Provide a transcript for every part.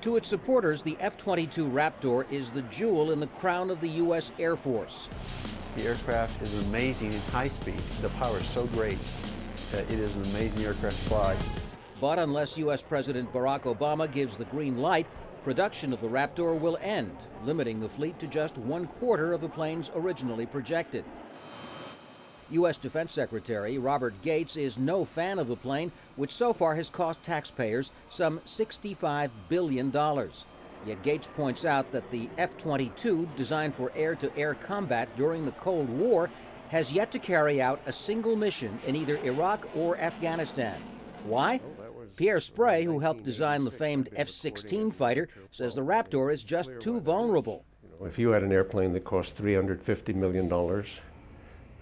To its supporters, the F-22 Raptor is the jewel in the crown of the U.S. Air Force. The aircraft is amazing in high speed. The power is so great that it is an amazing aircraft to fly. But unless U.S. President Barack Obama gives the green light, production of the Raptor will end, limiting the fleet to just 1/4 of the planes originally projected. U.S. Defense Secretary Robert Gates is no fan of the plane, which so far has cost taxpayers some $65 billion. Yet Gates points out that the F-22, designed for air-to-air combat during the Cold War, has yet to carry out a single mission in either Iraq or Afghanistan. Why? Pierre Sprey, who helped design the famed F-16 fighter, says the Raptor is just too vulnerable. If you had an airplane that cost $350 million,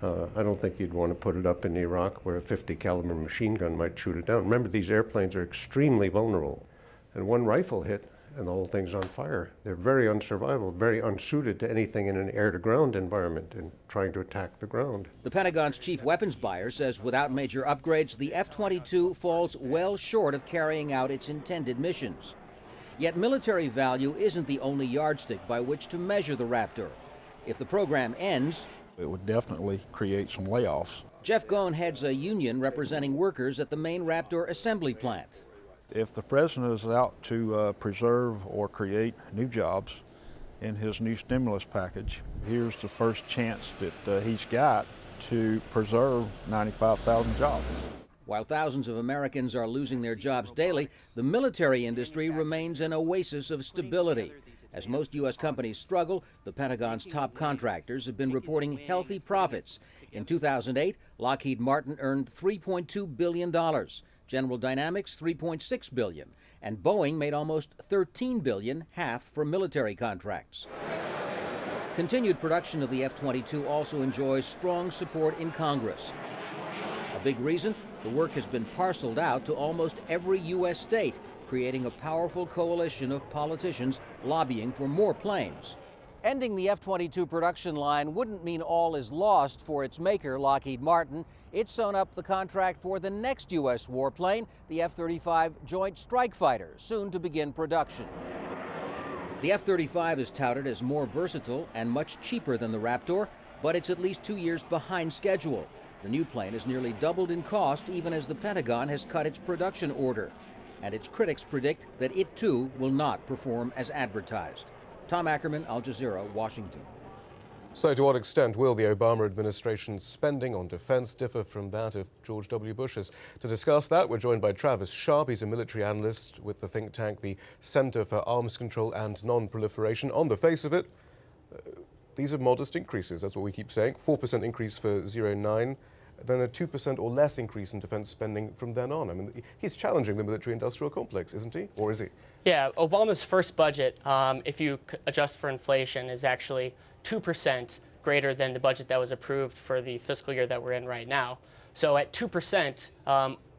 I don't think you'd want to put it up in Iraq where a 50 caliber machine gun might shoot it down. Remember, these airplanes are extremely vulnerable. And one rifle hit and the whole thing's on fire. They're very unsurvivable, very unsuited to anything in an air-to-ground environment and trying to attack the ground. The Pentagon's chief weapons buyer says without major upgrades, the F-22 falls well short of carrying out its intended missions. Yet military value isn't the only yardstick by which to measure the Raptor. If the program ends, it would definitely create some layoffs. Jeff Goen heads a union representing workers at the main Raptor assembly plant. If the president is out to preserve or create new jobs in his new stimulus package, here's the first chance that he's got to preserve 95,000 jobs. While thousands of Americans are losing their jobs daily, the military industry remains an oasis of stability. As most U.S. companies struggle, the Pentagon's top contractors have been reporting healthy profits. In 2008, Lockheed Martin earned $3.2 billion, General Dynamics $3.6 billion, and Boeing made almost $13 billion, half from military contracts. Continued production of the F-22 also enjoys strong support in Congress. A big reason, the work has been parceled out to almost every U.S. state, creating a powerful coalition of politicians lobbying for more planes. Ending the F-22 production line wouldn't mean all is lost for its maker, Lockheed Martin. It's sewn up the contract for the next U.S. warplane, the F-35 Joint Strike Fighter, soon to begin production. The F-35 is touted as more versatile and much cheaper than the Raptor, but it's at least 2 years behind schedule. The new plane has nearly doubled in cost, even as the Pentagon has cut its production order. And its critics predict that it, too, will not perform as advertised. Tom Ackerman, Al Jazeera, Washington. So to what extent will the Obama administration's spending on defense differ from that of George W. Bush's? To discuss that, we're joined by Travis Sharp. He's a military analyst with the think tank, the Center for Arms Control and Non-proliferation. On the face of it, these are modest increases. That's what we keep saying. 4% increase for 09. Then a 2% or less increase in defense spending from then on. I mean, he's challenging the military-industrial complex, isn't he? Or is he? Yeah, Obama's first budget, if you adjust for inflation, is actually 2% greater than the budget that was approved for the fiscal year that we're in right now. So at 2%,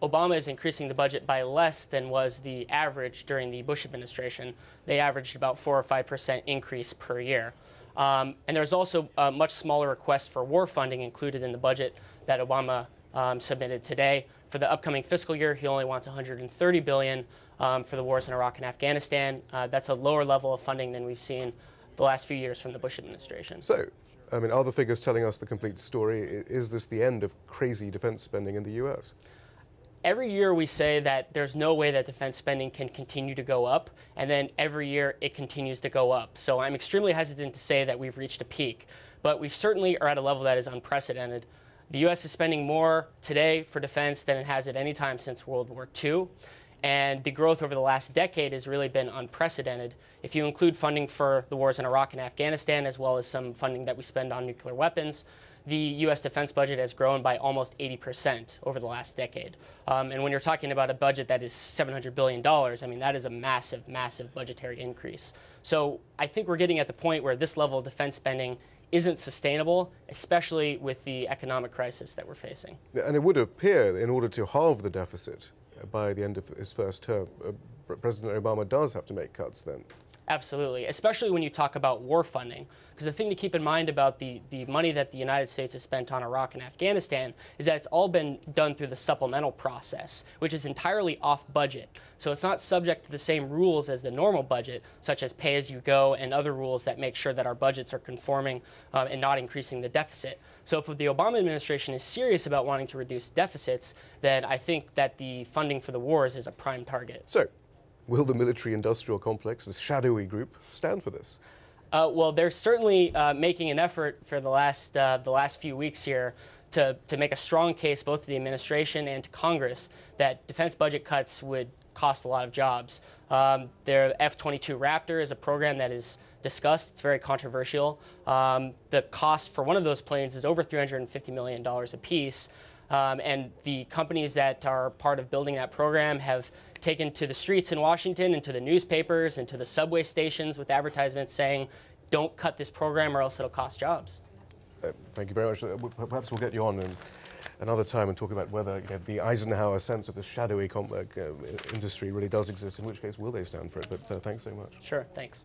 Obama is increasing the budget by less than was the average during the Bush administration. They averaged about 4 or 5% increase per year. And there's also a much smaller request for war funding included in the budget that Obama submitted today. For the upcoming fiscal year, he only wants $130 billion for the wars in Iraq and Afghanistan. That's a lower level of funding than we've seen the last few years from the Bush administration. So, I mean, are the figures telling us the complete story? Is this the end of crazy defense spending in the U.S.? Every year we say that there's no way that defense spending can continue to go up, and then every year it continues to go up. So I'm extremely hesitant to say that we've reached a peak, but we certainly are at a level that is unprecedented. The U.S. is spending more today for defense than it has at any time since World War II, and the growth over the last decade has really been unprecedented. If you include funding for the wars in Iraq and Afghanistan, as well as some funding that we spend on nuclear weapons, the U.S. defense budget has grown by almost 80% over the last decade. And when you're talking about a budget that is $700 billion, I mean, that is a massive, massive budgetary increase. So I think we're getting at the point where this level of defense spending isn't sustainable, especially with the economic crisis that we're facing. And it would appear, in order to halve the deficit by the end of his first term, President Obama does have to make cuts then. Absolutely, especially when you talk about war funding. Because the thing to keep in mind about the money that the United States has spent on Iraq and Afghanistan is that it's all been done through the supplemental process, which is entirely off budget. So it's not subject to the same rules as the normal budget, such as pay-as-you-go and other rules that make sure that our budgets are conforming and not increasing the deficit. So if the Obama administration is serious about wanting to reduce deficits, then I think that the funding for the wars is a prime target. So, will the military-industrial complex, this shadowy group, stand for this? Well, they're certainly making an effort for the last few weeks here to make a strong case both to the administration and to Congress that defense budget cuts would cost a lot of jobs. Their F-22 Raptor is a program that is discussed. It's very controversial. The cost for one of those planes is over $350 million apiece. And the companies that are part of building that program have taken to the streets in Washington and to the newspapers and to the subway stations with advertisements saying, don't cut this program or else it'll cost jobs. Thank you very much. Perhaps we'll get you on another time and talk about whether the Eisenhower sense of the shadowy industry really does exist, in which case will they stand for it. But thanks so much. Sure, thanks.